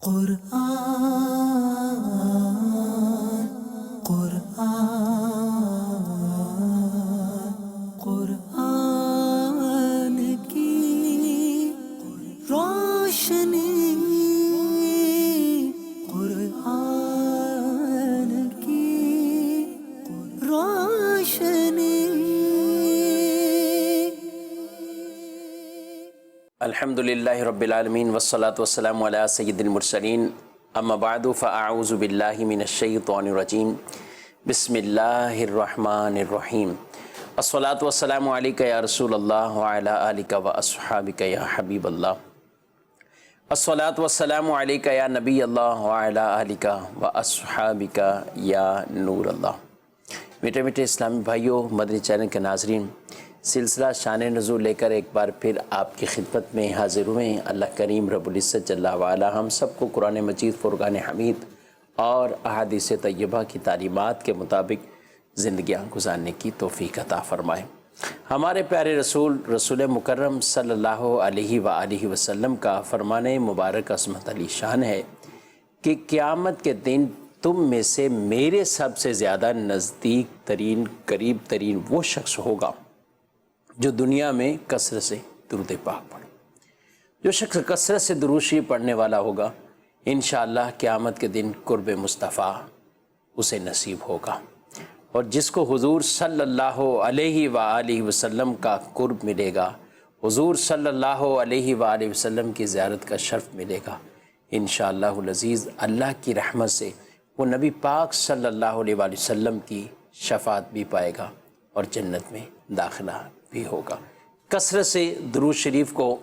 قرآن قرآن قرآن کی روشنی، قرآن کی روشنی۔ الحمدللہ رب العالمین والصلاة والسلام علی سید المرسلین، اما بعد فاعوذ باللہ من الشیطان الرجیم، بسم اللہ الرحمن الرحیم۔ الصلاة والسلام علیکہ یا رسول اللہ وعلی آلکہ واصحابکہ یا حبیب اللہ۔ الصلاة والسلام علیکہ یا نبی اللہ وعلی آلکہ واصحابکہ یا نور اللہ۔ میٹھے میٹھے اسلامی بھائیوں، مدنی چینل کے ناظرین، سلسلہ شان نزول لے کر ایک بار پھر آپ کی خدمت میں حاضر ہوئے ہیں۔ اللہ کریم رب العزت جل وعلا ہم سب کو قرآن مجید، فرقان حمید اور احادیث طیبہ کی تعلیمات کے مطابق زندگیاں گزارنے کی توفیق عطا فرمائے۔ ہمارے پیارے رسول مکرم صلی اللہ علیہ وآلہ وسلم کا فرمان مبارک عصمت علی شان ہے کہ قیامت کے دن تم میں سے میرے سب سے زیادہ نزدیک ترین، قریب ترین وہ شخص ہوگا جو دنیا میں کثرت سے درود پاک پڑھے۔ جو شخص کثرت سے درود شریف پڑھنے والا ہوگا، انشاءاللہ قیامت کے دن قرب مصطفیٰ اسے نصیب ہوگا، اور جس کو حضور صلی اللہ علیہ وآلہ وسلم کا قرب ملے گا، حضور صلی اللہ علیہ وآلہ وسلم کی زیارت کا شرف ملے گا، انشاءاللہ العزیز اللہ کی رحمت سے وہ نبی پاک صلی اللہ علیہ وآلہ وسلم کی شفاعت بھی پائے گا اور جنت میں داخلہ بھی ہوگا۔ کثرت سے درود شریف کو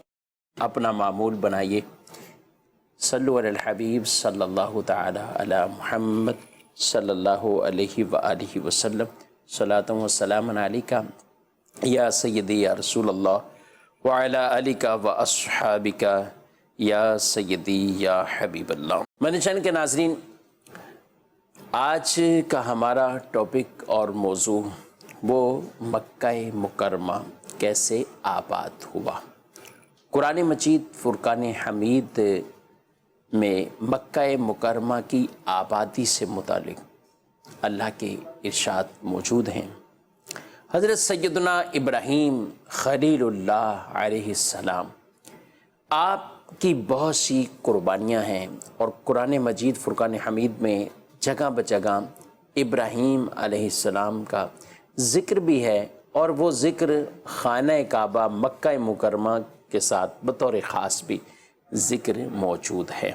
اپنا معمول بنائیے۔ صلو علی الحبیب صلی اللہ تعالی علی محمد صلی اللہ علیہ وآلہ وسلم، صلاۃ و سلام علیکہ یا سیدی یا رسول اللہ وعلی آلکہ واصحابکہ یا سیدی یا حبیب اللہ۔ مدنی چینل کے ناظرین، آج کا ہمارا ٹاپک اور موضوع وہ مکہ مکرمہ کیسے آباد ہوا۔ قرآن مجید فرقان حمید میں مکہ مکرمہ کی آبادی سے متعلق اللہ کے ارشاد موجود ہیں۔ حضرت سیدنا ابراہیم خلیل اللہ علیہ السلام، آپ کی بہت سی قربانیاں ہیں، اور قرآن مجید فرقان حمید میں جگہ بجگہ ابراہیم علیہ السلام کا ذکر بھی ہے، اور وہ ذکر خانہ کعبہ مکہ مکرمہ کے ساتھ بطور خاص بھی ذکر موجود ہے۔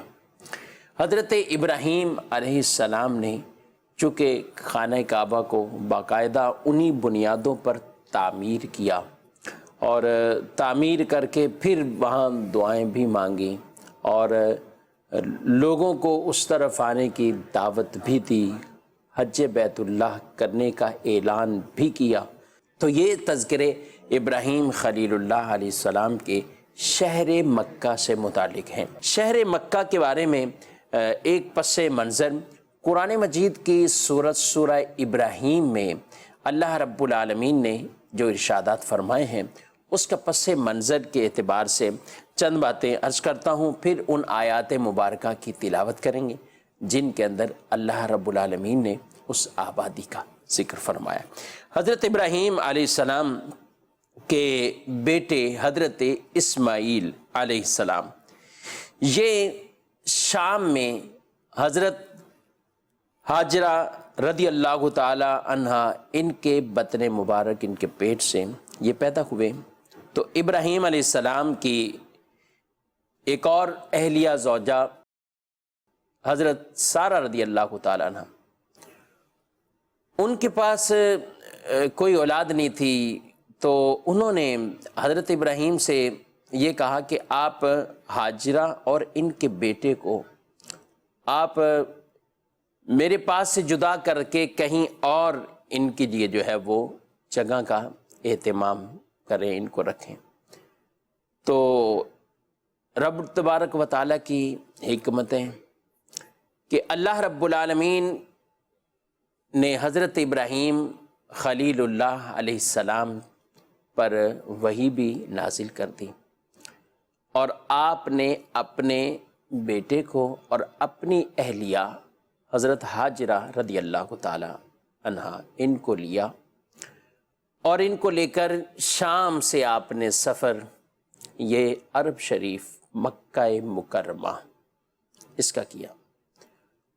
حضرت ابراہیم علیہ السلام نے چونکہ خانہ کعبہ کو باقاعدہ انہی بنیادوں پر تعمیر کیا، اور تعمیر کر کے پھر وہاں دعائیں بھی مانگیں، اور لوگوں کو اس طرف آنے کی دعوت بھی دی، حج بیت اللہ کرنے کا اعلان بھی کیا۔ تو یہ تذکرے ابراہیم خلیل اللہ علیہ السلام کے شہر مکہ سے متعلق ہیں۔ شہر مکہ کے بارے میں ایک پس منظر قرآن مجید کی سورہ ابراہیم میں اللہ رب العالمین نے جو ارشادات فرمائے ہیں، اس کا پس منظر کے اعتبار سے چند باتیں عرض کرتا ہوں، پھر ان آیات مبارکہ کی تلاوت کریں گے جن کے اندر اللہ رب العالمین نے اس آبادی کا ذکر فرمایا۔ حضرت ابراہیم علیہ السلام کے بیٹے حضرت اسماعیل علیہ السلام، یہ شام میں حضرت ہاجرہ رضی اللہ تعالی عنہا ان کے بطن مبارک، ان کے پیٹ سے یہ پیدا ہوئے۔ تو ابراہیم علیہ السلام کی ایک اور اہلیہ زوجہ حضرت سارہ رضی اللہ تعالی عنہ، ان کے پاس کوئی اولاد نہیں تھی، تو انہوں نے حضرت ابراہیم سے یہ کہا کہ آپ ہاجرہ اور ان کے بیٹے کو آپ میرے پاس سے جدا کر کے کہیں اور ان کے لیے جو ہے وہ جگہ کا اہتمام کریں، ان کو رکھیں۔ تو رب تبارک و تعالیٰ کی حکمتیں کہ اللہ رب العالمین نے حضرت ابراہیم خلیل اللہ علیہ السلام پر وحی بھی نازل کر دی، اور آپ نے اپنے بیٹے کو اور اپنی اہلیہ حضرت حاجرہ رضی اللہ تعالی عنہا ان کو لیا، اور ان کو لے کر شام سے آپ نے سفر یہ عرب شریف مکہ مکرمہ اس کا کیا،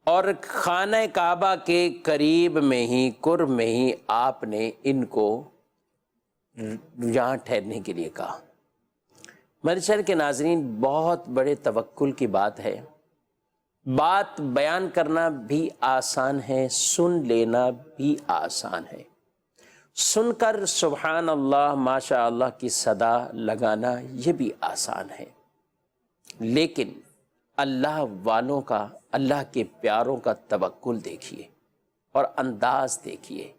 اور خانہ کعبہ کے قریب میں ہی قرب میں ہی آپ نے ان کو یہاں ٹھہرنے کے لیے کہا۔ میرے چینل کے ناظرین، بہت بڑے توکل کی بات ہے، بات بیان کرنا بھی آسان ہے، سن لینا بھی آسان ہے، سن کر سبحان اللہ ماشاء اللہ کی صدا لگانا یہ بھی آسان ہے، لیکن اللہ والوں کا، اللہ کے پیاروں کا توکل دیکھیے اور انداز دیکھیے۔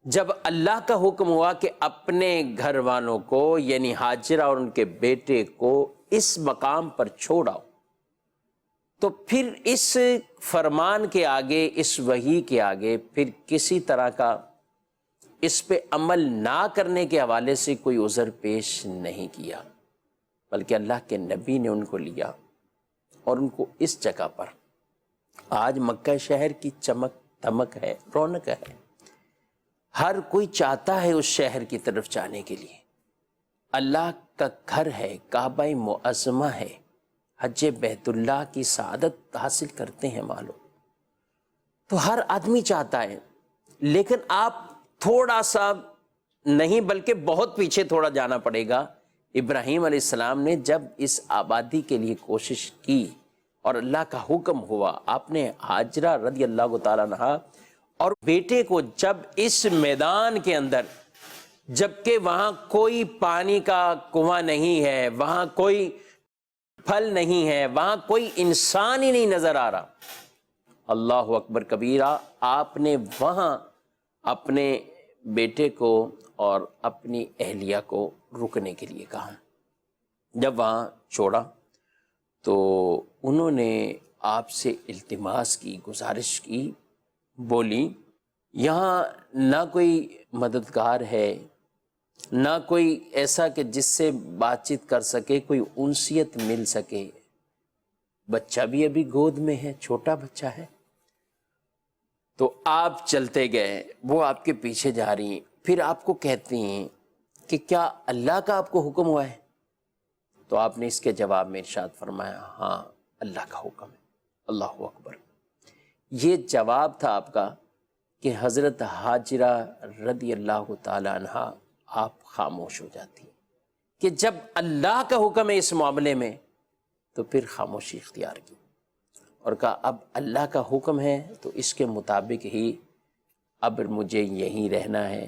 جب اللہ کا حکم ہوا کہ اپنے گھر والوں کو یعنی حاجرہ اور ان کے بیٹے کو اس مقام پر چھوڑاؤ، تو پھر اس فرمان کے آگے، اس وحی کے آگے پھر کسی طرح کا اس پہ عمل نہ کرنے کے حوالے سے کوئی عذر پیش نہیں کیا، بلکہ اللہ کے نبی نے ان کو لیا اور ان کو اس جگہ پر، آج مکہ شہر کی چمک دمک ہے، رونق ہے، ہر کوئی چاہتا ہے اس شہر کی طرف جانے کے لیے، اللہ کا گھر ہے، کعبہ معظمہ ہے، حج بیت اللہ کی سعادت حاصل کرتے ہیں معلوم، تو ہر آدمی چاہتا ہے، لیکن آپ تھوڑا سا نہیں بلکہ بہت پیچھے تھوڑا جانا پڑے گا۔ ابراہیم علیہ السلام نے جب اس آبادی کے لیے کوشش کی اور اللہ کا حکم ہوا، آپ نے حاجرہ رضی اللہ تعالیٰ عنہا اور بیٹے کو جب اس میدان کے اندر، جبکہ وہاں کوئی پانی کا کنواں نہیں ہے، وہاں کوئی پھل نہیں ہے، وہاں کوئی انسان ہی نہیں نظر آ رہا، اللہ اکبر کبیرہ، آپ نے وہاں اپنے بیٹے کو اور اپنی اہلیہ کو رکنے کے لیے کہا۔ جب وہاں چھوڑا تو انہوں نے آپ سے التماس کی، گزارش کی، بولی یہاں نہ کوئی مددگار ہے، نہ کوئی ایسا کہ جس سے بات چیت کر سکے، کوئی انسیت مل سکے، بچہ بھی ابھی گود میں ہے، چھوٹا بچہ ہے۔ تو آپ چلتے گئے، وہ آپ کے پیچھے جا رہی ہیں، پھر آپ کو کہتی ہیں کہ کیا اللہ کا آپ کو حکم ہوا ہے؟ تو آپ نے اس کے جواب میں ارشاد فرمایا، ہاں اللہ کا حکم ہے۔ اللہ اکبر، یہ جواب تھا آپ کا کہ حضرت حاجرہ رضی اللہ تعالی عنہا آپ خاموش ہو جاتی کہ جب اللہ کا حکم ہے اس معاملے میں تو پھر خاموشی اختیار کی، اور کہا اب اللہ کا حکم ہے تو اس کے مطابق ہی اب مجھے یہیں رہنا ہے،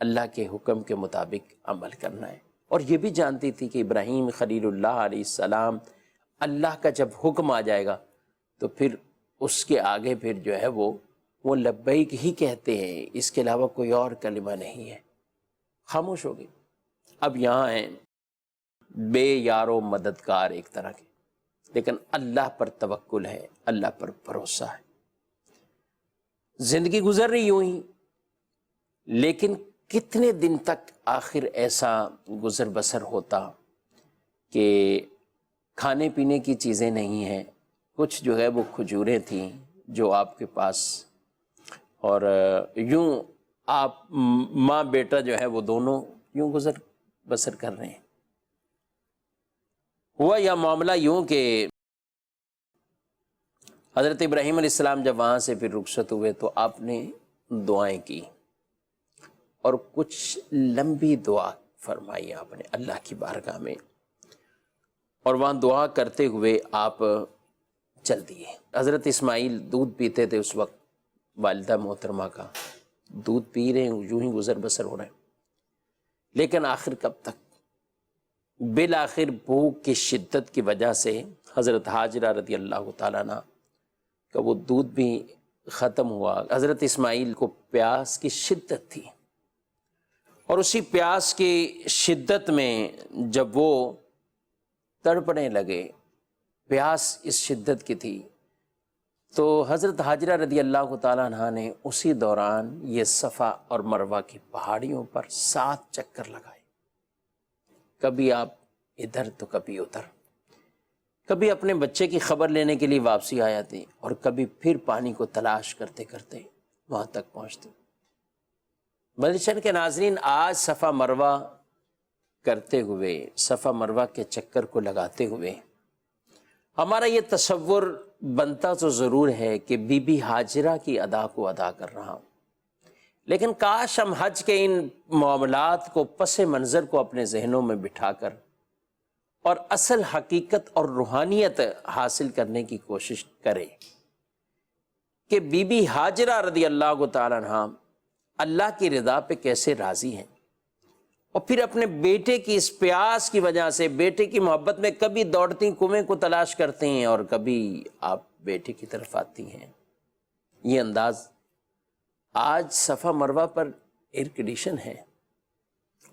اللہ کے حکم کے مطابق عمل کرنا ہے۔ اور یہ بھی جانتی تھی کہ ابراہیم خلیل اللہ علیہ السلام، اللہ کا جب حکم آ جائے گا تو پھر اس کے آگے پھر جو ہے وہ لبیک ہی کہتے ہیں، اس کے علاوہ کوئی اور کلمہ نہیں ہے۔ خاموش ہو گئی۔ اب یہاں ہیں بے یار و مددگار ایک طرح کے، لیکن اللہ پر توکل ہے، اللہ پر بھروسہ ہے۔ زندگی گزر رہی یوں ہی، لیکن کتنے دن تک آخر ایسا گزر بسر ہوتا کہ کھانے پینے کی چیزیں نہیں ہیں، کچھ جو ہے وہ کھجوریں تھیں جو آپ کے پاس، اور یوں آپ ماں بیٹا جو ہے وہ دونوں یوں گزر بسر کر رہے ہیں۔ ہوا یا معاملہ یوں کہ حضرت ابراہیم علیہ السلام جب وہاں سے پھر رخصت ہوئے تو آپ نے دعائیں کی، اور کچھ لمبی دعا فرمائی آپ نے اللہ کی بارگاہ میں، اور وہاں دعا کرتے ہوئے آپ چل دیے۔ حضرت اسماعیل دودھ پیتے تھے اس وقت، والدہ محترمہ کا دودھ پی رہے ہیں، یوں ہی گزر بسر ہو رہے ہیں، لیکن آخر کب تک؟ بالآخر بھوک کی شدت کی وجہ سے حضرت حاجرہ رضی اللہ تعالیٰ عنہ کا وہ دودھ بھی ختم ہوا۔ حضرت اسماعیل کو پیاس کی شدت تھی، اور اسی پیاس کی شدت میں جب وہ تڑپنے لگے، پیاس اس شدت کی تھی، تو حضرت حاجرہ رضی اللہ تعالیٰ عنہ نے اسی دوران یہ صفا اور مروہ کی پہاڑیوں پر 7 چکر لگائے، کبھی آپ ادھر تو کبھی ادھر، کبھی اپنے بچے کی خبر لینے کے لیے واپسی آ جاتے اور کبھی پھر پانی کو تلاش کرتے کرتے وہاں تک پہنچتے۔ مدنی کے ناظرین، آج صفا مروہ کرتے ہوئے، صفا مروہ کے چکر کو لگاتے ہوئے ہمارا یہ تصور بنتا تو ضرور ہے کہ بی بی ہاجرہ کی ادا کو ادا کر رہا ہوں، لیکن کاش ہم حج کے ان معاملات کو، پس منظر کو اپنے ذہنوں میں بٹھا کر اور اصل حقیقت اور روحانیت حاصل کرنے کی کوشش کریں کہ بی بی ہاجرہ رضی اللہ تعالیٰ عنہا اللہ کی رضا پہ کیسے راضی ہیں، اور پھر اپنے بیٹے کی اس پیاس کی وجہ سے، بیٹے کی محبت میں کبھی دوڑتی کنویں کو تلاش کرتے ہیں اور کبھی آپ بیٹے کی طرف آتی ہیں۔ یہ انداز آج صفا مروہ پر ایئر کنڈیشن ہے،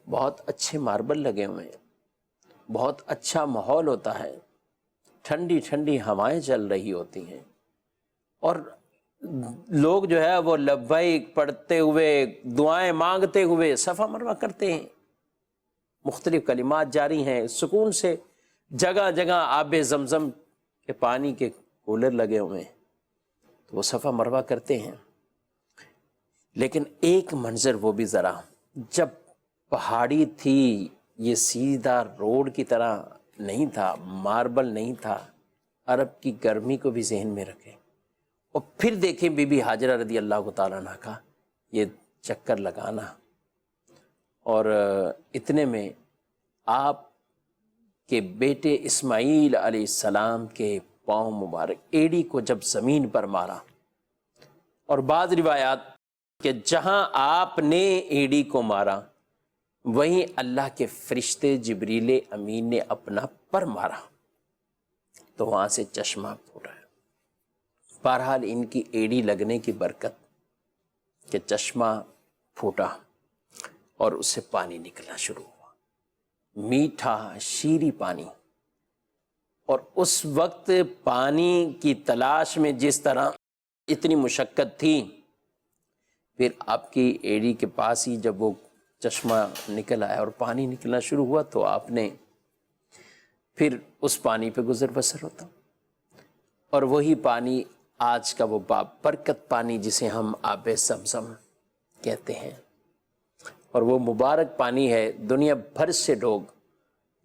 بہت اچھے ماربل لگے ہوئے ہیں، بہت اچھا ماحول ہوتا ہے، ٹھنڈی ٹھنڈی ہوائیں چل رہی ہوتی ہیں، اور لوگ جو ہے وہ لبیک پڑھتے ہوئے، دعائیں مانگتے ہوئے صفا مروہ کرتے ہیں، مختلف کلمات جاری ہیں، سکون سے جگہ جگہ آب زمزم کے پانی کے کولر لگے ہوئے ہیں، تو وہ صفا مروہ کرتے ہیں۔ لیکن ایک منظر وہ بھی ذرا، جب پہاڑی تھی، یہ سیدھا روڈ کی طرح نہیں تھا، ماربل نہیں تھا، عرب کی گرمی کو بھی ذہن میں رکھیں، اور پھر دیکھیں بی بی ہاجرہ رضی اللہ تعالیٰ عنہ کا یہ چکر لگانا، اور اتنے میں آپ کے بیٹے اسماعیل علیہ السلام کے پاؤں مبارک، ایڑی کو جب زمین پر مارا، اور بعض روایات کہ جہاں آپ نے ایڑی کو مارا وہیں اللہ کے فرشتے جبریل امین نے اپنا پر مارا، تو وہاں سے چشمہ پھوٹا ہے۔ بہرحال ان کی ایڑی لگنے کی برکت کہ چشمہ پھوٹا اور اس سے پانی نکلنا شروع ہوا، میٹھا شیریں پانی، اور اس وقت پانی کی تلاش میں جس طرح اتنی مشقت تھی، پھر آپ کی ایڑی کے پاس ہی جب وہ چشمہ نکل آیا اور پانی نکلنا شروع ہوا تو آپ نے پھر اس پانی پہ گزر بسر ہوتا، اور وہی پانی آج کا وہ بابرکت پانی جسے ہم آب زمزم کہتے ہیں، اور وہ مبارک پانی ہے۔ دنیا بھر سے لوگ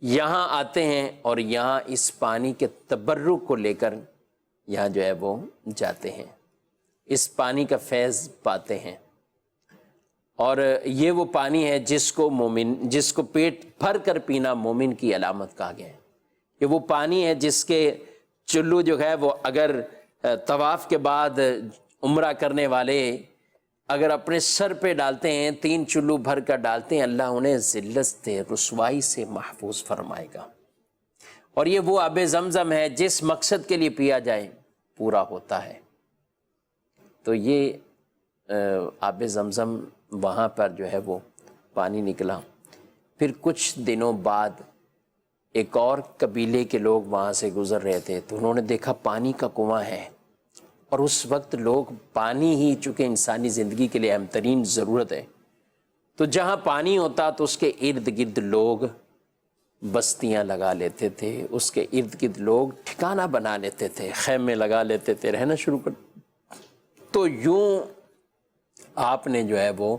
یہاں آتے ہیں اور یہاں اس پانی کے تبرک کو لے کر یہاں جو ہے وہ جاتے ہیں، اس پانی کا فیض پاتے ہیں، اور یہ وہ پانی ہے جس کو پیٹ بھر کر پینا مومن کی علامت کہا گیا ہے۔ یہ وہ پانی ہے جس کے چلو جو ہے وہ اگر طواف کے بعد عمرہ کرنے والے اگر اپنے سر پہ ڈالتے ہیں، 3 چلو بھر کر ڈالتے ہیں، اللہ انہیں ذلت سے، رسوائی سے محفوظ فرمائے گا۔ اور یہ وہ آب زمزم ہے جس مقصد کے لیے پیا جائے پورا ہوتا ہے۔ تو یہ آب زمزم وہاں پر جو ہے وہ پانی نکلا۔ پھر کچھ دنوں بعد ایک اور قبیلے کے لوگ وہاں سے گزر رہے تھے، تو انہوں نے دیکھا پانی کا کنواں ہے، اور اس وقت لوگ پانی ہی چونکہ انسانی زندگی کے لیے اہم ترین ضرورت ہے، تو جہاں پانی ہوتا تو اس کے ارد گرد لوگ بستیاں لگا لیتے تھے، اس کے ارد گرد لوگ ٹھکانہ بنا لیتے تھے، خیمے لگا لیتے تھے، رہنا شروع کر۔ تو یوں آپ نے جو ہے وہ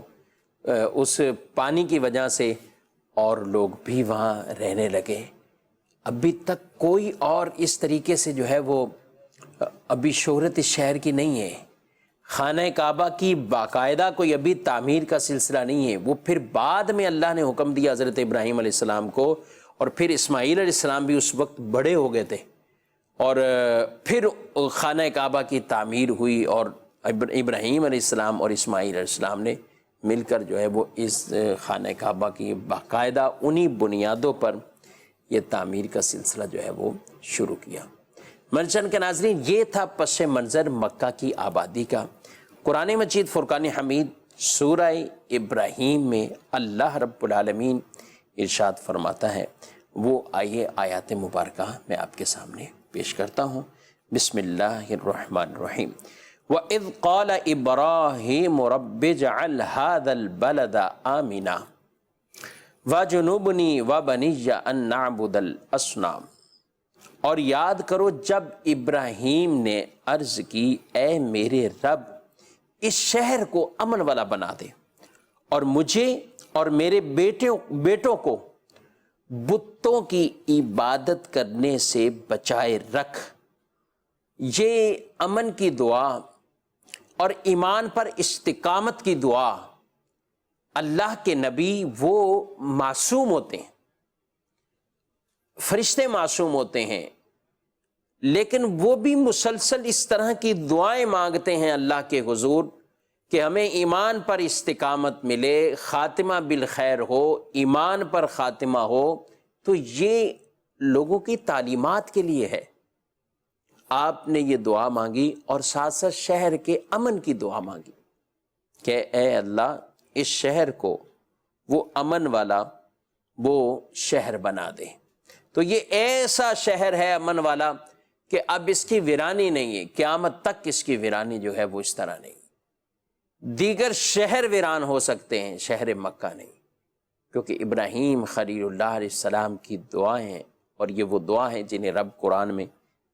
اس پانی کی وجہ سے اور لوگ بھی وہاں رہنے لگے۔ ابھی تک کوئی اور اس طریقے سے جو ہے وہ ابھی شہرت اس شہر کی نہیں ہے، خانہ کعبہ کی باقاعدہ کوئی ابھی تعمیر کا سلسلہ نہیں ہے۔ وہ پھر بعد میں اللہ نے حکم دیا حضرت ابراہیم علیہ السلام کو، اور پھر اسماعیل علیہ السلام بھی اس وقت بڑے ہو گئے تھے، اور پھر خانہ کعبہ کی تعمیر ہوئی، اور ابراہیم علیہ السلام اور اسماعیل علیہ السلام نے مل کر جو ہے وہ اس خانہ کعبہ کی باقاعدہ انہی بنیادوں پر یہ تعمیر کا سلسلہ جو ہے وہ شروع کیا۔ مرچن کے ناظرین، یہ تھا پس منظر مکہ کی آبادی کا۔ قرآن مجید فرقان حمید سورہ ابراہیم میں اللہ رب العالمین ارشاد فرماتا ہے، وہ آئیے آیات مبارکہ میں آپ کے سامنے پیش کرتا ہوں۔ بسم اللہ الرحمن الرحیم۔ وَإِذْ قَالَ إِبْرَاهِيمُ رَبِّ اجْعَلْ هَذَا الْبَلَدَ آمِنًا وَاجْنُبْنِي وَبَنِيَّ أَن نَّعْبُدَ الْأَصْنَامَ۔ اور یاد کرو جب ابراہیم نے عرض کی اے میرے رب اس شہر کو امن والا بنا دے اور مجھے اور میرے بیٹوں کو بتوں کی عبادت کرنے سے بچائے رکھ۔ یہ امن کی دعا اور ایمان پر استقامت کی دعا، اللہ کے نبی وہ معصوم ہوتے ہیں، فرشتے معصوم ہوتے ہیں، لیکن وہ بھی مسلسل اس طرح کی دعائیں مانگتے ہیں اللہ کے حضور کہ ہمیں ایمان پر استقامت ملے، خاتمہ بالخیر ہو، ایمان پر خاتمہ ہو۔ تو یہ لوگوں کی تعلیمات کے لیے ہے۔ آپ نے یہ دعا مانگی اور ساتھ ساتھ شہر کے امن کی دعا مانگی کہ اے اللہ اس شہر کو وہ امن والا وہ شہر بنا دے۔ تو یہ ایسا شہر ہے امن والا کہ اب اس کی ویرانی نہیں ہے، قیامت تک اس کی ویرانی جو ہے وہ اس طرح نہیں۔ دیگر شہر ویران ہو سکتے ہیں، شہر مکہ نہیں، کیونکہ ابراہیم خلیل اللہ علیہ السلام کی دعائیں ہیں، اور یہ وہ دعا ہیں جنہیں رب قرآن میں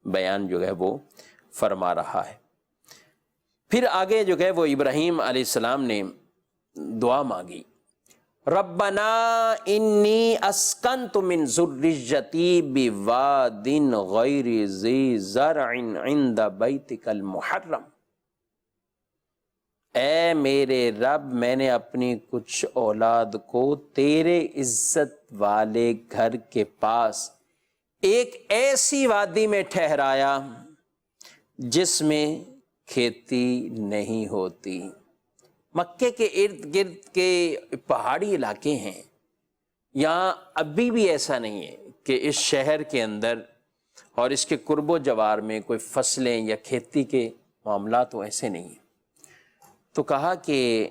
بیان جو ہے وہ فرما رہا ہے۔ پھر آگے جو ہے وہ ابراہیم علیہ السلام نے دعا مانگی، ربنا انی اسکنت من ذریتی بواد غیر ذی زرع عند بیتک المحرم۔ اے میرے رب میں نے اپنی کچھ اولاد کو تیرے عزت والے گھر کے پاس ایک ایسی وادی میں ٹھہرایا جس میں کھیتی نہیں ہوتی۔ مکے کے ارد گرد کے پہاڑی علاقے ہیں، یہاں ابھی بھی ایسا نہیں ہے کہ اس شہر کے اندر اور اس کے قرب و جوار میں کوئی فصلیں یا کھیتی کے معاملات تو ایسے نہیں ہیں۔ تو کہا کہ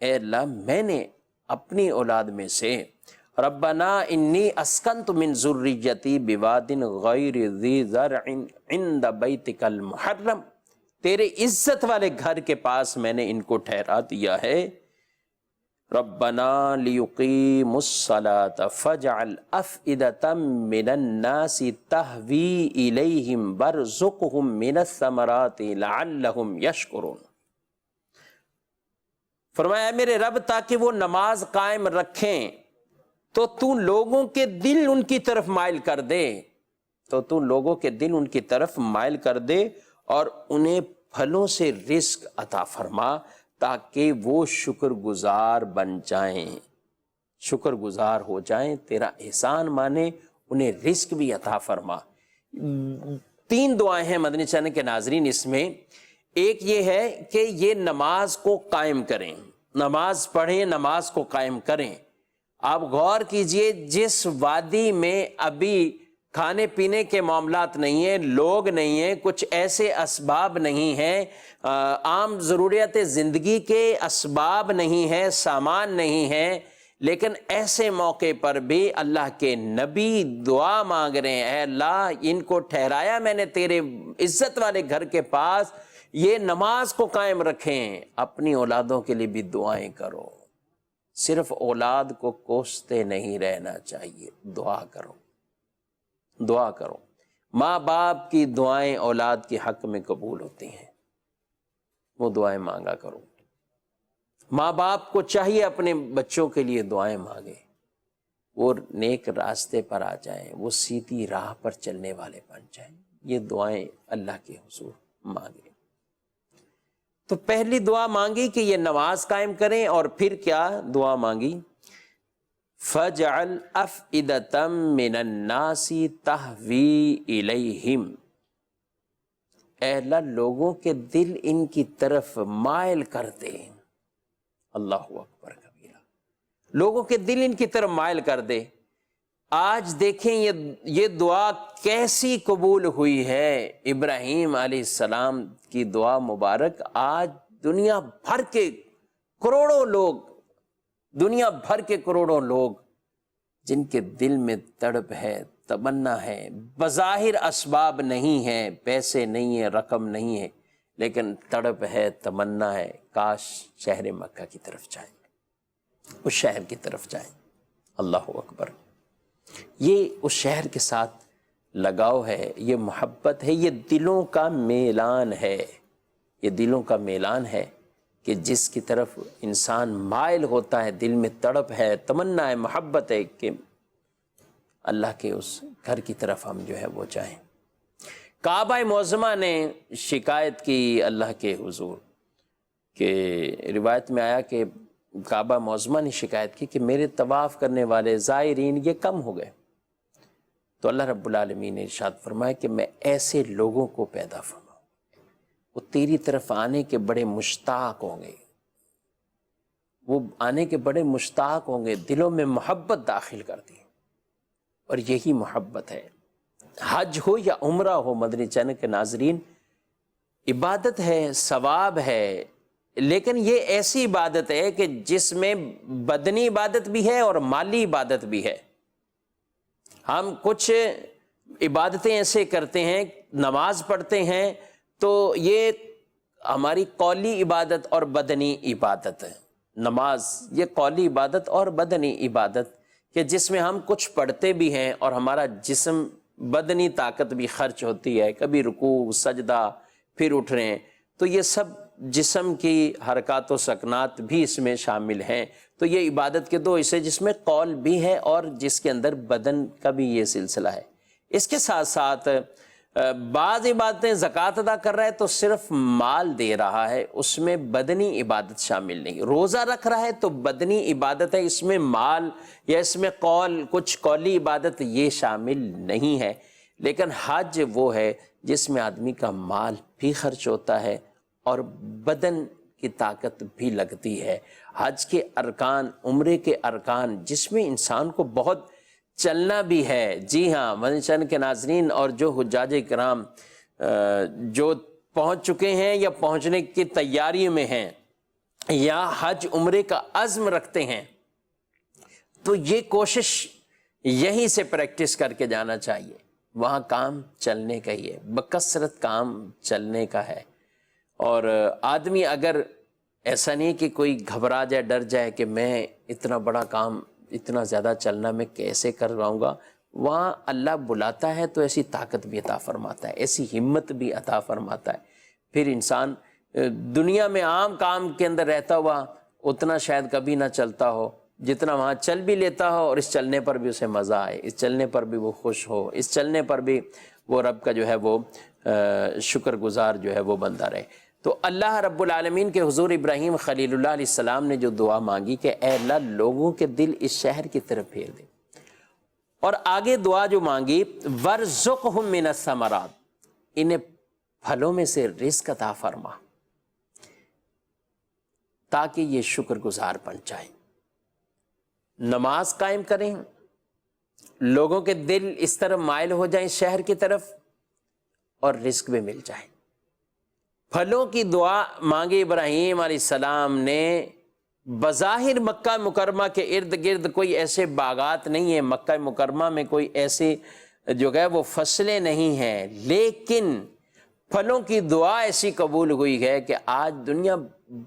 اے اللہ میں نے اپنی اولاد میں سے ربنا انی اسکنت من ذریتی بواد غیر ذی زرع عند بیتک المحرم، تیرے عزت والے گھر کے پاس میں نے ان کو ٹھہرا دیا ہے۔ ربنا لیقیموا الصلاۃ فاجعل افئدۃ من الناس تہوی الیہم وارزقہم من الثمرات لعلہم یشکرون۔ فرمایا میرے رب تاکہ وہ نماز قائم رکھیں تو تو لوگوں کے دل ان کی طرف مائل کر دے، مائل کر دے اور انہیں پھلوں سے رزق عطا فرما تاکہ وہ شکر گزار بن جائیں، شکر گزار ہو جائیں، تیرا احسان مانے، انہیں رزق بھی عطا فرما۔ 3 دعائیں ہیں مدنی چینل کے ناظرین اس میں۔ ایک یہ ہے کہ یہ نماز کو قائم کریں، نماز پڑھیں، نماز کو قائم کریں۔ آپ غور کیجئے جس وادی میں ابھی کھانے پینے کے معاملات نہیں ہیں، لوگ نہیں ہیں، کچھ ایسے اسباب نہیں ہیں، عام ضروریات زندگی کے اسباب نہیں ہیں، سامان نہیں ہیں، لیکن ایسے موقع پر بھی اللہ کے نبی دعا مانگ رہے ہیں، اے اللہ ان کو ٹھہرایا میں نے تیرے عزت والے گھر کے پاس، یہ نماز کو قائم رکھیں۔ اپنی اولادوں کے لیے بھی دعائیں کرو، صرف اولاد کو کوستے نہیں رہنا چاہیے، دعا کرو، دعا کرو۔ ماں باپ کی دعائیں اولاد کے حق میں قبول ہوتی ہیں، وہ دعائیں مانگا کرو۔ ماں باپ کو چاہیے اپنے بچوں کے لیے دعائیں مانگے، وہ نیک راستے پر آ جائیں، وہ سیدھی راہ پر چلنے والے بن جائیں۔ یہ دعائیں اللہ کے حضور مانگیں۔ تو پہلی دعا مانگی کہ یہ نماز قائم کریں، اور پھر کیا دعا مانگی؟ فَجْعَلْ أَفْئِدَةً مِّنَ النَّاسِ تَهْوِي إِلَيْهِمْ، اے اللہ لوگوں کے دل ان کی طرف مائل کر دے۔ اللہ اکبر کبیرہ، لوگوں کے دل ان کی طرف مائل کر دے۔ آج دیکھیں یہ دعا کیسی قبول ہوئی ہے۔ ابراہیم علیہ السلام کی دعا مبارک آج دنیا بھر کے کروڑوں لوگ جن کے دل میں تڑپ ہے، تمنا ہے، بظاہر اسباب نہیں ہیں، پیسے نہیں ہیں، رقم نہیں ہے، لیکن تڑپ ہے، تمنا ہے، کاش شہر مکہ کی طرف جائیں، اس شہر کی طرف جائیں۔ اللہ اکبر، یہ اس شہر کے ساتھ لگاؤ ہے، یہ محبت ہے، یہ دلوں کا میلان ہے، یہ دلوں کا میلان ہے کہ جس کی طرف انسان مائل ہوتا ہے، دل میں تڑپ ہے، تمنا ہے، محبت ہے کہ اللہ کے اس گھر کی طرف ہم جو ہے وہ جائیں۔ کعبہ معظمہ نے شکایت کی اللہ کے حضور کہ روایت میں آیا کہ کعبہ معظمہ نے شکایت کی کہ میرے طواف کرنے والے زائرین یہ کم ہو گئے، تو اللہ رب العالمین نے ارشاد فرمایا کہ میں ایسے لوگوں کو پیدا فرماؤں، وہ تیری طرف آنے کے بڑے مشتاق ہوں گے، وہ آنے کے بڑے مشتاق ہوں گے، دلوں میں محبت داخل کر دی، اور یہی محبت ہے۔ حج ہو یا عمرہ ہو مدنی چینل کے ناظرین، عبادت ہے، ثواب ہے، لیکن یہ ایسی عبادت ہے کہ جس میں بدنی عبادت بھی ہے اور مالی عبادت بھی ہے۔ ہم کچھ عبادتیں ایسے کرتے ہیں، نماز پڑھتے ہیں تو یہ ہماری قولی عبادت اور بدنی عبادت ہے۔ نماز یہ قولی عبادت اور بدنی عبادت کہ جس میں ہم کچھ پڑھتے بھی ہیں اور ہمارا جسم بدنی طاقت بھی خرچ ہوتی ہے، کبھی رکوع سجدہ پھر اٹھ رہے ہیں، تو یہ سب جسم کی حرکات و سکنات بھی اس میں شامل ہیں۔ تو یہ عبادت کے دو حصے، جس میں قول بھی ہے اور جس کے اندر بدن کا بھی یہ سلسلہ ہے۔ اس کے ساتھ ساتھ بعض عبادتیں زکوٰۃ ادا کر رہا ہے تو صرف مال دے رہا ہے، اس میں بدنی عبادت شامل نہیں۔ روزہ رکھ رہا ہے تو بدنی عبادت ہے، اس میں مال یا اس میں قول کچھ قولی عبادت یہ شامل نہیں ہے۔ لیکن حج وہ ہے جس میں آدمی کا مال بھی خرچ ہوتا ہے اور بدن کی طاقت بھی لگتی ہے۔ حج کے ارکان، عمرے کے ارکان، جس میں انسان کو بہت چلنا بھی ہے۔ جی ہاں مدنی چینل کے ناظرین اور جو حجاج کرام جو پہنچ چکے ہیں یا پہنچنے کی تیاری میں ہیں یا حج عمرے کا عزم رکھتے ہیں، تو یہ کوشش یہیں سے پریکٹس کر کے جانا چاہیے۔ وہاں کام چلنے کا ہی ہے، بکثرت کام چلنے کا ہے۔ اور آدمی اگر ایسا نہیں کہ کوئی گھبرا جائے، ڈر جائے کہ میں اتنا بڑا کام، اتنا زیادہ چلنا میں کیسے کر رہا ہوں گا، وہاں اللہ بلاتا ہے تو ایسی طاقت بھی عطا فرماتا ہے، ایسی ہمت بھی عطا فرماتا ہے۔ پھر انسان دنیا میں عام کام کے اندر رہتا ہوا اتنا شاید کبھی نہ چلتا ہو جتنا وہاں چل بھی لیتا ہو، اور اس چلنے پر بھی اسے مزہ آئے، اس چلنے پر بھی وہ خوش ہو، اس چلنے پر بھی وہ رب کا جو ہے وہ شکر گزار جو ہے وہ بندہ رہے۔ تو اللہ رب العالمین کے حضور ابراہیم خلیل اللہ علیہ السلام نے جو دعا مانگی کہ اے اللہ لوگوں کے دل اس شہر کی طرف پھیر دے، اور آگے دعا جو مانگی وَارْزُقْهُم مِّنَ الثَّمَرَاتِ، انہیں پھلوں میں سے رزق عطا فرما تاکہ یہ شکر گزار بن جائیں، نماز قائم کریں، لوگوں کے دل اس طرف مائل ہو جائیں شہر کی طرف، اور رزق بھی مل جائے۔ پھلوں کی دعا مانگی ابراہیم علیہ السلام نے۔ بظاہر مکہ مکرمہ کے ارد گرد کوئی ایسے باغات نہیں ہیں، مکہ مکرمہ میں کوئی ایسی جو ہے وہ فصلیں نہیں ہیں، لیکن پھلوں کی دعا ایسی قبول ہوئی ہے کہ آج دنیا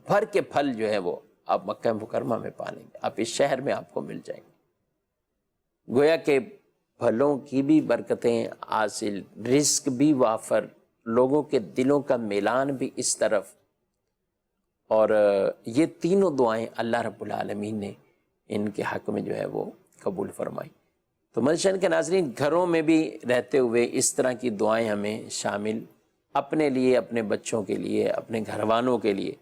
بھر کے پھل جو ہے وہ آپ مکہ مکرمہ میں پالیں گے، آپ اس شہر میں آپ کو مل جائیں گے۔ گویا کہ پھلوں کی بھی برکتیں حاصل، رزق بھی وافر، لوگوں کے دلوں کا میلان بھی اس طرف، اور یہ تینوں دعائیں اللہ رب العالمین نے ان کے حق میں جو ہے وہ قبول فرمائی۔ تو مدنی چینل کے ناظرین، گھروں میں بھی رہتے ہوئے اس طرح کی دعائیں ہمیں شامل، اپنے لیے، اپنے بچوں کے لیے، اپنے گھر والوں کے لیے،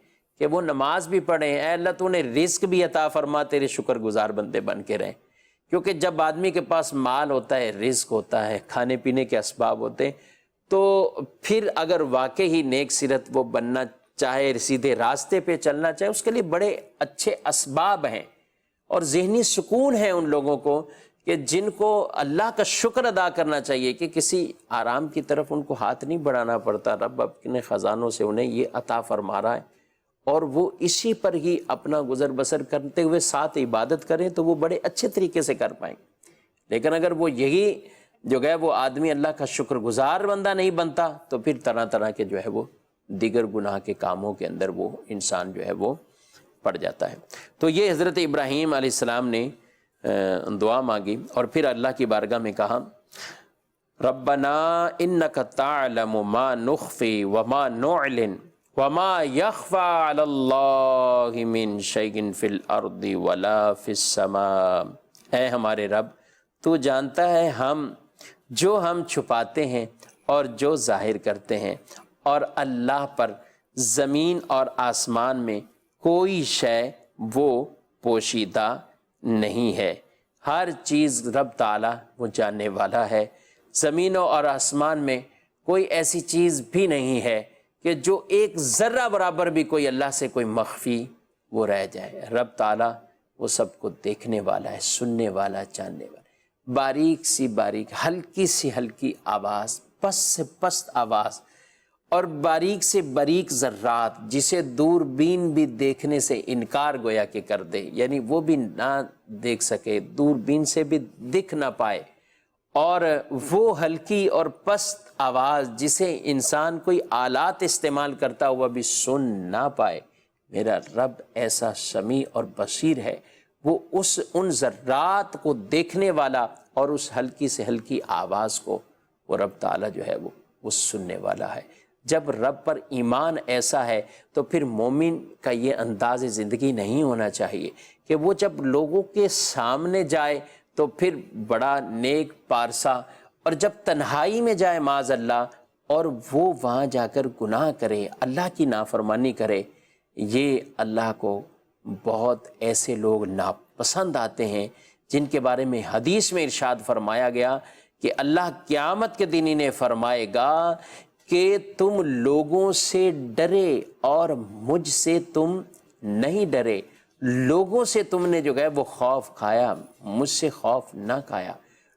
کہ وہ نماز بھی پڑھیں، اے اللہ تو انہیں رزق بھی عطا فرما، تیرے شکر گزار بندے بن کے رہیں۔ کیونکہ جب آدمی کے پاس مال ہوتا ہے، رزق ہوتا ہے، کھانے پینے کے اسباب ہوتے ہیں، تو پھر اگر واقعی نیک سیرت وہ بننا چاہے، سیدھے راستے پہ چلنا چاہے، اس کے لیے بڑے اچھے اسباب ہیں، اور ذہنی سکون ہے ان لوگوں کو کہ جن کو اللہ کا شکر ادا کرنا چاہیے کہ کسی آرام کی طرف ان کو ہاتھ نہیں بڑھانا پڑتا، رب اپنے خزانوں سے انہیں یہ عطا فرما رہا ہے، اور وہ اسی پر ہی اپنا گزر بسر کرتے ہوئے ساتھ عبادت کریں تو وہ بڑے اچھے طریقے سے کر پائیں گے۔ لیکن اگر وہ یہی جو ہے وہ آدمی اللہ کا شکر گزار بندہ نہیں بنتا، تو پھر طرح طرح کے جو ہے وہ دیگر گناہ کے کاموں کے اندر وہ انسان جو ہے وہ پڑ جاتا ہے۔ تو یہ حضرت ابراہیم علیہ السلام نے دعا مانگی، اور پھر اللہ کی بارگاہ میں کہا ربنا انک تعلم ما نخفی وما نعلن وما یخفی علی اللہ من شیء فی الارض ولا فی السماء۔ اے ہمارے رب، تو جانتا ہے جو ہم چھپاتے ہیں اور جو ظاہر کرتے ہیں، اور اللہ پر زمین اور آسمان میں کوئی شے وہ پوشیدہ نہیں ہے۔ ہر چیز رب تعالیٰ وہ جاننے والا ہے۔ زمینوں اور آسمان میں کوئی ایسی چیز بھی نہیں ہے کہ جو ایک ذرہ برابر بھی کوئی اللہ سے کوئی مخفی وہ رہ جائے۔ رب تعالیٰ وہ سب کو دیکھنے والا ہے، سننے والا، جاننے والا۔ باریک سی باریک، ہلکی سی ہلکی آواز، پست سے پست آواز، اور باریک سے باریک ذرات جسے دوربین بھی دیکھنے سے انکار گویا کہ کر دے، یعنی وہ بھی نہ دیکھ سکے، دوربین سے بھی دکھ نہ پائے، اور وہ ہلکی اور پست آواز جسے انسان کوئی آلات استعمال کرتا ہوا بھی سن نہ پائے۔ میرا رب ایسا سمیع اور بصیر ہے، وہ ان ذرات کو دیکھنے والا، اور اس ہلکی سے ہلکی آواز کو وہ رب تعالیٰ جو ہے وہ سننے والا ہے۔ جب رب پر ایمان ایسا ہے تو پھر مومن کا یہ انداز زندگی نہیں ہونا چاہیے کہ وہ جب لوگوں کے سامنے جائے تو پھر بڑا نیک پارسا، اور جب تنہائی میں جائے معاذ اللہ اور وہ وہاں جا کر گناہ کرے، اللہ کی نافرمانی کرے، یہ اللہ کو بہت ایسے لوگ ناپسند آتے ہیں جن کے بارے میں حدیث میں ارشاد فرمایا گیا کہ اللہ قیامت کے دن انہیں فرمائے گا کہ تم لوگوں سے ڈرے اور مجھ سے تم نہیں ڈرے، لوگوں سے تم نے جو ہے وہ خوف کھایا، مجھ سے خوف نہ کھایا۔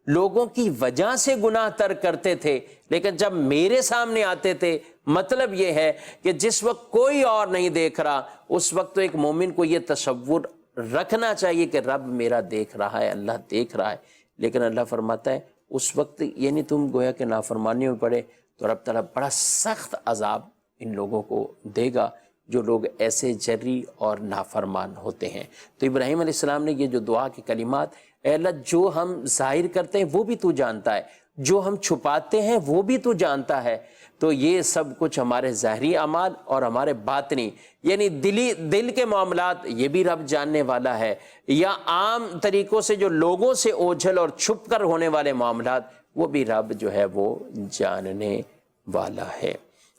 لوگوں کی وجہ سے گناہ ترک کرتے تھے، لیکن جب میرے سامنے آتے تھے، مطلب یہ ہے کہ جس وقت کوئی اور نہیں دیکھ رہا، اس وقت تو ایک مومن کو یہ تصور رکھنا چاہیے کہ رب میرا دیکھ رہا ہے، اللہ دیکھ رہا ہے۔ لیکن اللہ فرماتا ہے اس وقت یعنی تم گویا کہ نافرمانی میں پڑے تو رب تعالیٰ بڑا سخت عذاب ان لوگوں کو دے گا جو لوگ ایسے جری اور نافرمان ہوتے ہیں۔ تو ابراہیم علیہ السلام نے یہ جو دعا کے کلمات، اے اللہ جو ہم ظاہر کرتے ہیں وہ بھی تو جانتا ہے، جو ہم چھپاتے ہیں وہ بھی تو جانتا ہے، تو یہ سب کچھ ہمارے ظاہری اعمال اور ہمارے باطنی یعنی دل کے معاملات یہ بھی رب جاننے والا ہے، یا عام طریقوں سے جو لوگوں سے اوجھل اور چھپ کر ہونے والے معاملات وہ بھی رب جو ہے وہ جاننے والا ہے۔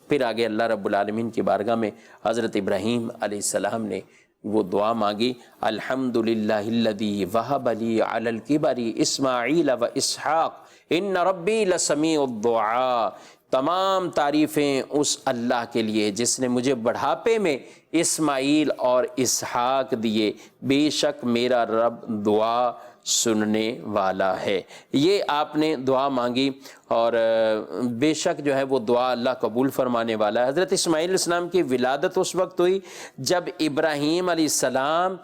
پھر آگے اللہ رب العالمین کی بارگاہ میں حضرت ابراہیم علیہ السلام نے وہ دعا مانگی، الحمدللہ الذی وہب لی علی الکبر اسماعیل و اسحاق ان ربی لسمیع الدعاء۔ تمام تعریفیں اس اللہ کے لیے جس نے مجھے بڑھاپے میں اسماعیل اور اسحاق دیے، بے شک میرا رب دعا سننے والا ہے۔ یہ آپ نے دعا مانگی اور بے شک جو ہے وہ دعا اللہ قبول فرمانے والا ہے۔ حضرت اسماعیل علیہ السلام کی ولادت اس وقت ہوئی جب ابراہیم علیہ السلام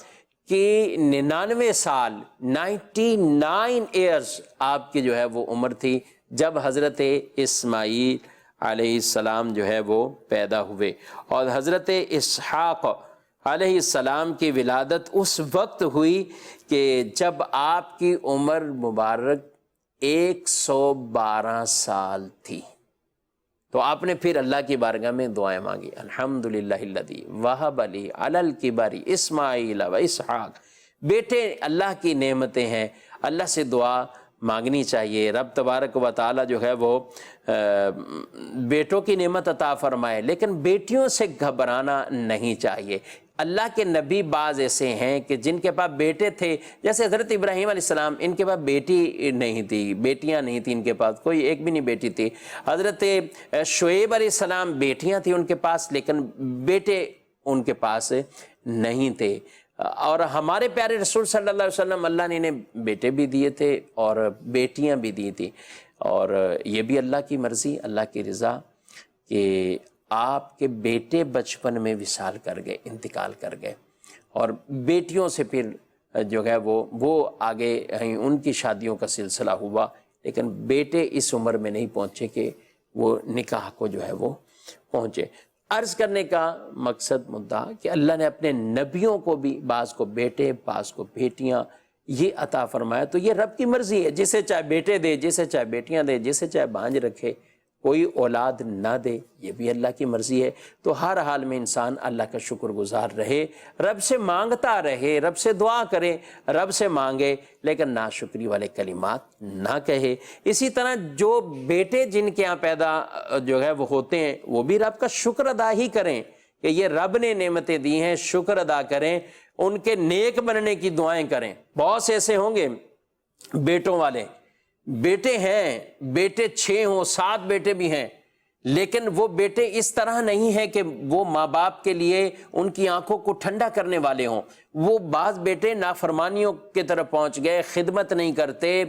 کی 99 سال 99 ایئرز آپ کی جو ہے وہ عمر تھی جب حضرت اسماعیل علیہ السلام جو ہے وہ پیدا ہوئے، اور حضرت اسحاق علیہ السلام کی ولادت اس وقت ہوئی کہ جب آپ کی عمر مبارک 112 سال تھی۔ تو آپ نے پھر اللہ کی بارگاہ میں دعائیں مانگی، الحمدللہ الذی وہب لی علی الکبر اسماعیل و اسحاق۔ بیٹے اللہ کی نعمتیں ہیں، اللہ سے دعا مانگنی چاہیے۔ رب تبارک و تعالی جو ہے وہ بیٹوں کی نعمت عطا فرمائے، لیکن بیٹیوں سے گھبرانا نہیں چاہیے۔ اللہ کے نبی بعض ایسے ہیں کہ جن کے پاس بیٹے تھے، جیسے حضرت ابراہیم علیہ السلام، ان کے پاس بیٹی نہیں تھی، بیٹیاں نہیں تھیں ان کے پاس، کوئی ایک بھی نہیں بیٹی تھی۔ حضرت شعیب علیہ السلام بیٹیاں تھیں ان کے پاس، لیکن بیٹے ان کے پاس نہیں تھے۔ اور ہمارے پیارے رسول صلی اللہ علیہ وسلم اللہ نے انہیں بیٹے بھی دیے تھے اور بیٹیاں بھی دی تھیں، اور یہ بھی اللہ کی مرضی، اللہ کی رضا کہ آپ کے بیٹے بچپن میں وصال کر گئے، انتقال کر گئے، اور بیٹیوں سے پھر جو ہے وہ آگے ان کی شادیوں کا سلسلہ ہوا، لیکن بیٹے اس عمر میں نہیں پہنچے کہ وہ نکاح کو جو ہے وہ پہنچے۔ عرض کرنے کا مقصد مدعا کہ اللہ نے اپنے نبیوں کو بھی بعض کو بیٹے بعض کو بیٹیاں یہ عطا فرمایا، تو یہ رب کی مرضی ہے، جسے چاہے بیٹے دے، جسے چاہے بیٹیاں دے، جسے چاہے بھانج رکھے، کوئی اولاد نہ دے، یہ بھی اللہ کی مرضی ہے۔ تو ہر حال میں انسان اللہ کا شکر گزار رہے، رب سے مانگتا رہے، رب سے دعا کرے، رب سے مانگے، لیکن ناشکری والے کلمات نہ کہے۔ اسی طرح جو بیٹے جن کے یہاں پیدا جو ہے وہ ہوتے ہیں، وہ بھی رب کا شکر ادا ہی کریں کہ یہ رب نے نعمتیں دی ہیں، شکر ادا کریں، ان کے نیک بننے کی دعائیں کریں۔ بہت سے ایسے ہوں گے بیٹوں والے، بیٹے ہیں، بیٹے 6 ہوں، 7 بیٹے بھی ہیں، لیکن وہ بیٹے اس طرح نہیں ہیں کہ وہ ماں باپ کے لیے ان کی آنکھوں کو ٹھنڈا کرنے والے ہوں۔ وہ بعض بیٹے نافرمانیوں کی طرف پہنچ گئے، خدمت نہیں کرتے،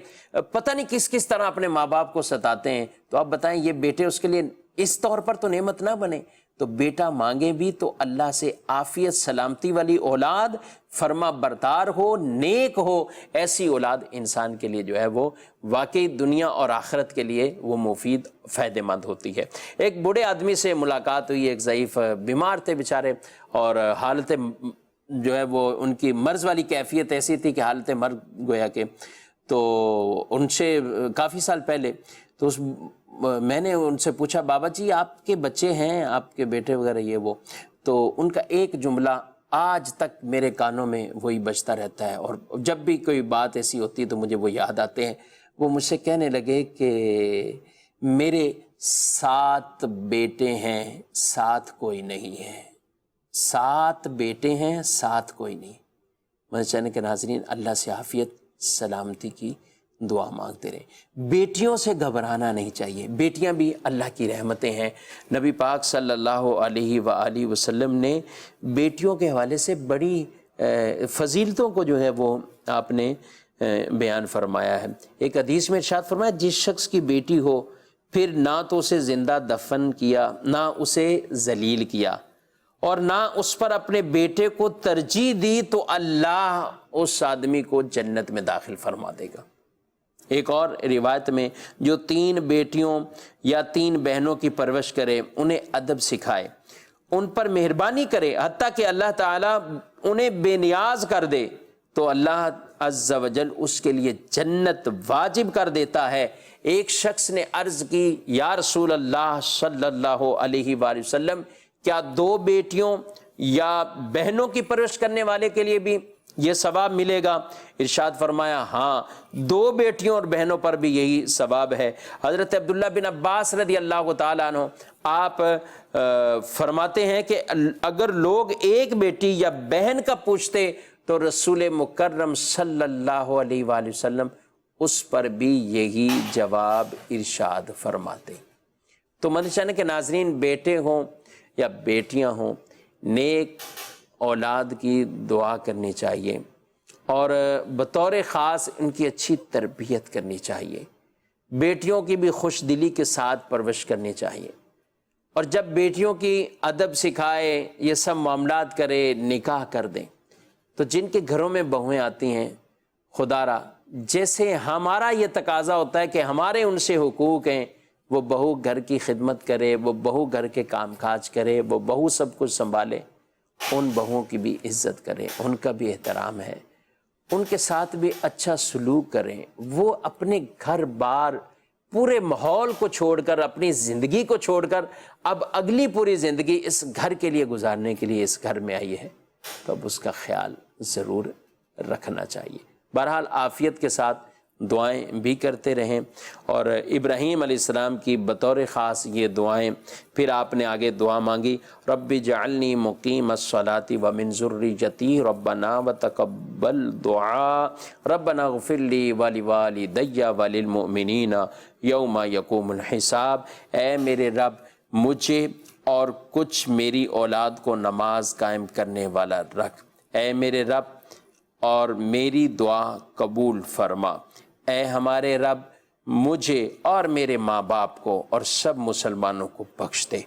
پتہ نہیں کس کس طرح اپنے ماں باپ کو ستاتے ہیں۔ تو آپ بتائیں یہ بیٹے اس کے لیے اس طور پر تو نعمت نہ بنے۔ تو بیٹا مانگے بھی تو اللہ سے عافیت سلامتی والی اولاد، فرما بردار ہو، نیک ہو، ایسی اولاد انسان کے لیے جو ہے وہ واقعی دنیا اور آخرت کے لیے وہ مفید فائدہ مند ہوتی ہے۔ ایک بوڑھے آدمی سے ملاقات ہوئی، ایک ضعیف بیمار تھے بیچارے، اور حالت جو ہے وہ ان کی مرض والی کیفیت ایسی تھی کہ حالت مرگ گویا کہ، تو ان سے کافی سال پہلے تو میں نے ان سے پوچھا، بابا جی آپ کے بچے ہیں، آپ کے بیٹے وغیرہ یہ وہ؟ تو ان کا ایک جملہ آج تک میرے کانوں میں وہی بجتا رہتا ہے، اور جب بھی کوئی بات ایسی ہوتی ہے تو مجھے وہ یاد آتے ہیں۔ وہ مجھ سے کہنے لگے کہ میرے 7 بیٹے ہیں، 7 کوئی نہیں ہے، 7 بیٹے ہیں، 7 کوئی نہیں۔ میں چاہنے کے ناظرین اللہ سے عافیت سلامتی کی دعا مانگتے رہے۔ بیٹیوں سے گھبرانا نہیں چاہیے، بیٹیاں بھی اللہ کی رحمتیں ہیں۔ نبی پاک صلی اللہ علیہ وآلہ وسلم نے بیٹیوں کے حوالے سے بڑی فضیلتوں کو جو ہے وہ آپ نے بیان فرمایا ہے۔ ایک حدیث میں ارشاد فرمایا، جس شخص کی بیٹی ہو پھر نہ تو اسے زندہ دفن کیا، نہ اسے ذلیل کیا، اور نہ اس پر اپنے بیٹے کو ترجیح دی، تو اللہ اس آدمی کو جنت میں داخل فرما دے گا۔ ایک اور روایت میں، جو 3 بیٹیوں یا 3 بہنوں کی پرورش کرے، انہیں ادب سکھائے، ان پر مہربانی کرے، حتیٰ کہ اللہ تعالیٰ انہیں بے نیاز کر دے، تو اللہ عز و جل اس کے لیے جنت واجب کر دیتا ہے۔ ایک شخص نے عرض کی، یا رسول اللہ صلی اللہ علیہ وآلہ وسلم، کیا 2 بیٹیوں یا بہنوں کی پرورش کرنے والے کے لیے بھی یہ ثواب ملے گا؟ ارشاد فرمایا، ہاں 2 بیٹیوں اور بہنوں پر بھی یہی ثواب ہے۔ حضرت عبداللہ بن عباس رضی اللہ تعالیٰ عنہ آپ فرماتے ہیں کہ اگر لوگ ایک بیٹی یا بہن کا پوچھتے تو رسول مکرم صلی اللہ علیہ وآلہ وسلم اس پر بھی یہی جواب ارشاد فرماتے۔ تو مدنی کے ناظرین، بیٹے ہوں یا بیٹیاں ہوں، نیک اولاد کی دعا کرنی چاہیے، اور بطور خاص ان کی اچھی تربیت کرنی چاہیے۔ بیٹیوں کی بھی خوش دلی کے ساتھ پرورش کرنی چاہیے، اور جب بیٹیوں کی ادب سکھائے، یہ سب معاملات کرے، نکاح کر دیں، تو جن کے گھروں میں بہویں آتی ہیں، خدا را جیسے ہمارا یہ تقاضا ہوتا ہے کہ ہمارے ان سے حقوق ہیں، وہ بہو گھر کی خدمت کرے، وہ بہو گھر کے کام کاج کرے، وہ بہو سب کچھ سنبھالے، ان بہوؤں کی بھی عزت کریں، ان کا بھی احترام ہے، ان کے ساتھ بھی اچھا سلوک کریں۔ وہ اپنے گھر بار پورے ماحول کو چھوڑ کر، اپنی زندگی کو چھوڑ کر اب اگلی پوری زندگی اس گھر کے لیے گزارنے کے لیے اس گھر میں آئی ہے، تو اب اس کا خیال ضرور رکھنا چاہیے۔ بہرحال عافیت کے ساتھ دعائیں بھی کرتے رہیں، اور ابراہیم علیہ السلام کی بطور خاص یہ دعائیں، پھر آپ نے آگے دعا مانگی، رب جعلنی مقیم الصلاۃ ومن ذریتی ربنا وتقبل دعا ربنا اغفر لی ولوالدی وللمؤمنین یوم یقوم الحساب۔ اے میرے رب، مجھے اور کچھ میری اولاد کو نماز قائم کرنے والا رکھ، اے میرے رب، اور میری دعا قبول فرما، اے ہمارے رب، مجھے اور میرے ماں باپ کو اور سب مسلمانوں کو بخش دے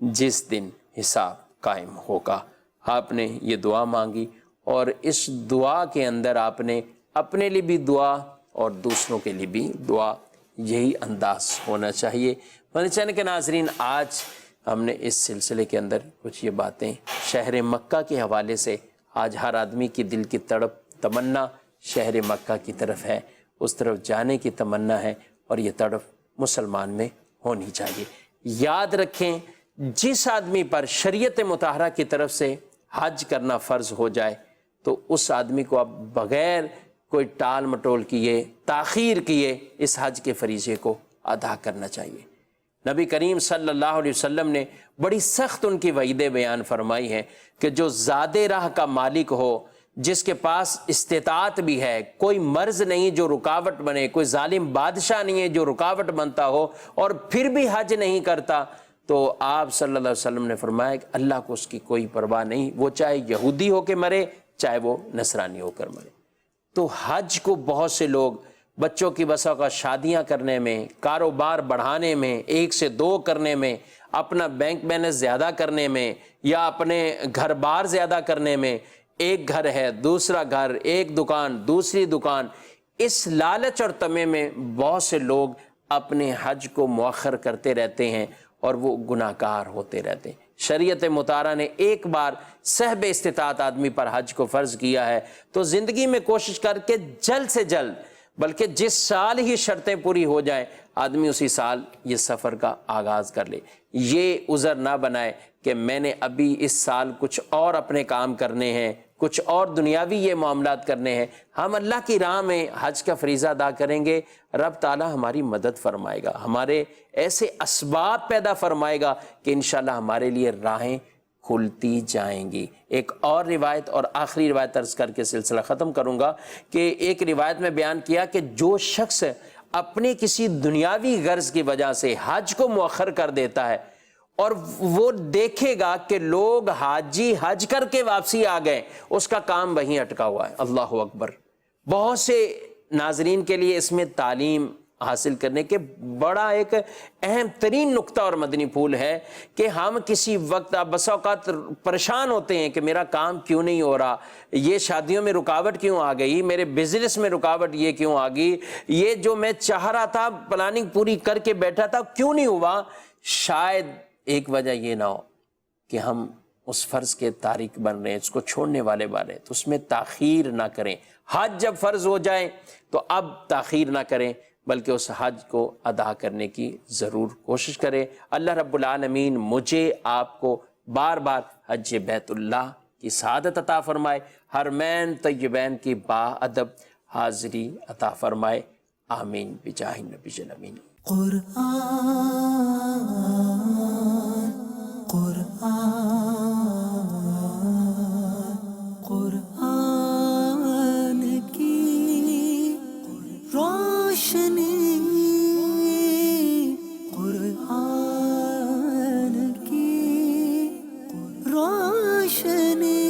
جس دن حساب قائم ہوگا۔ آپ نے یہ دعا مانگی، اور اس دعا کے اندر آپ نے اپنے لیے بھی دعا اور دوسروں کے لیے بھی دعا، یہی انداز ہونا چاہیے۔ مدنی کے ناظرین، آج ہم نے اس سلسلے کے اندر کچھ یہ باتیں شہر مکہ کے حوالے سے، آج ہر آدمی کی دل کی تڑپ تمنا شہر مکہ کی طرف ہے، اس طرف جانے کی تمنا ہے، اور یہ تڑپ مسلمان میں ہونی چاہیے۔ یاد رکھیں، جس آدمی پر شریعت مطہرہ کی طرف سے حج کرنا فرض ہو جائے تو اس آدمی کو اب بغیر کوئی ٹال مٹول کیے، تاخیر کیے، اس حج کے فریضے کو ادا کرنا چاہیے۔ نبی کریم صلی اللہ علیہ وسلم نے بڑی سخت ان کی وعیدیں بیان فرمائی ہیں کہ جو زادِ راہ کا مالک ہو، جس کے پاس استطاعت بھی ہے، کوئی مرض نہیں جو رکاوٹ بنے، کوئی ظالم بادشاہ نہیں ہے جو رکاوٹ بنتا ہو، اور پھر بھی حج نہیں کرتا، تو آپ صلی اللہ علیہ وسلم نے فرمایا کہ اللہ کو اس کی کوئی پرواہ نہیں، وہ چاہے یہودی ہو کے مرے، چاہے وہ نصرانی ہو کر مرے۔ تو حج کو بہت سے لوگ بچوں کی بسا کا شادیاں کرنے میں، کاروبار بڑھانے میں، 1 سے 2 کرنے میں، اپنا بینک بیلنس زیادہ کرنے میں، یا اپنے گھر بار زیادہ کرنے میں، ایک گھر ہے، دوسرا گھر، ایک دکان، دوسری دکان، اس لالچ اور طمع میں بہت سے لوگ اپنے حج کو مؤخر کرتے رہتے ہیں اور وہ گناہ گار ہوتے رہتے ہیں۔ شریعت مطہرہ نے ایک بار صاحب استطاعت آدمی پر حج کو فرض کیا ہے تو زندگی میں کوشش کر کے جلد سے جلد، بلکہ جس سال ہی شرطیں پوری ہو جائیں، آدمی اسی سال یہ سفر کا آغاز کر لے۔ یہ عذر نہ بنائے کہ میں نے ابھی اس سال کچھ اور اپنے کام کرنے ہیں، کچھ اور دنیاوی یہ معاملات کرنے ہیں۔ ہم اللہ کی راہ میں حج کا فریضہ ادا کریں گے، رب تعالی ہماری مدد فرمائے گا، ہمارے ایسے اسباب پیدا فرمائے گا کہ انشاءاللہ ہمارے لیے راہیں کھلتی جائیں گی۔ ایک اور روایت اور آخری روایت عرض کر کے سلسلہ ختم کروں گا کہ ایک روایت میں بیان کیا کہ جو شخص اپنے کسی دنیاوی غرض کی وجہ سے حج کو مؤخر کر دیتا ہے اور وہ دیکھے گا کہ لوگ حاجی حج کر کے واپسی آ گئے، اس کا کام وہیں اٹکا ہوا ہے۔ اللہ اکبر۔ بہت سے ناظرین کے لیے اس میں تعلیم حاصل کرنے کے بڑا ایک اہم ترین نقطہ اور مدنی پھول ہے کہ ہم کسی وقت بسا اوقات پریشان ہوتے ہیں کہ میرا کام کیوں نہیں ہو رہا، یہ شادیوں میں رکاوٹ کیوں آ گئی، میرے بزنس میں رکاوٹ یہ کیوں آ گئی، یہ جو میں چاہ رہا تھا پلاننگ پوری کر کے بیٹھا تھا کیوں نہیں ہوا۔ شاید ایک وجہ یہ نہ ہو کہ ہم اس فرض کے تارک بن رہے ہیں، اس کو چھوڑنے والے بن رہے ہیں، تو اس میں تاخیر نہ کریں۔ حج جب فرض ہو جائے تو اب تاخیر نہ کریں، بلکہ اس حج کو ادا کرنے کی ضرور کوشش کریں۔ اللہ رب العالمین مجھے آپ کو بار بار حج بیت اللہ کی سعادت عطا فرمائے، حرمین طیبین کی با ادب حاضری عطا فرمائے، آمین بجاہ النبی الامین۔ قرآن کی روشنی، قرآن کی روشنی